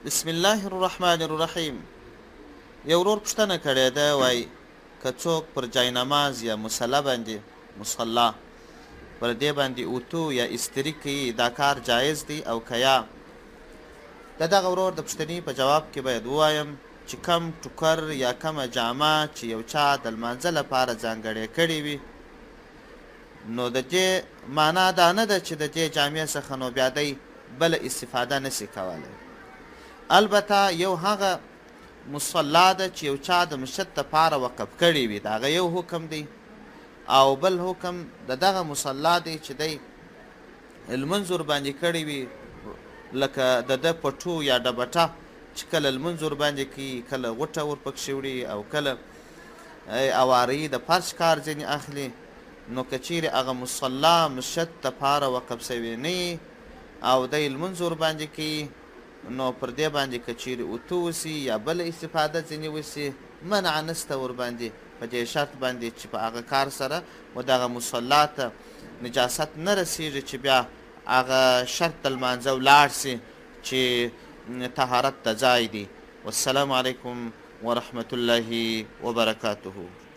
بسم الله الرحمن الرحیم. یو ورور پوښتنه کړې ده، وایي که څوک پر جاینماز یا مصله پر دې باندې اوتو یا استری کوي، دا کار جایز دی او که یا؟ د دغه ورور د پوښتنې په جواب کې باید ووایم چې کم ټوکر یا کمه جامه چې یو چا د لمانځه لپاره ځانګړې کړې وي، نو د دې معنا دا نه ده چې د دې جامې څخه نو بیا دی بله استفاده نسي کولی. البته یو هغه مصلا ده چې یو چا د مسجد دپاره وقف کړې وي، د هغه یو حکم دی، او بل حکم د دغه مصلا دی چې دی لمونځ ورباندې کړی وي، لکه د ده پټو یا ډبټه چې کله لمونځ ورباندې کوي، کله غوټه ورپکښې وړي او کله اوارې د فرش کار ځینې اخلي. نو که چیرې هغه مصلا مسجد دپاره وقف سوی نه او دی لمونځ ورباندې کوي، نو پر دې باندې که چیرې اوتو وسي یا بله استفاده ځینې وسي، منع نسته ورباندې، په دې شرط باندې چې په هغه کار سره و دغه مصلا ته نجاست نه رسیږي چې بیا هغه شرط د لمانځه ولاړ سي چې طهارت ته ځای دی. والسلام علیکم ورحمة الله وبرکاته.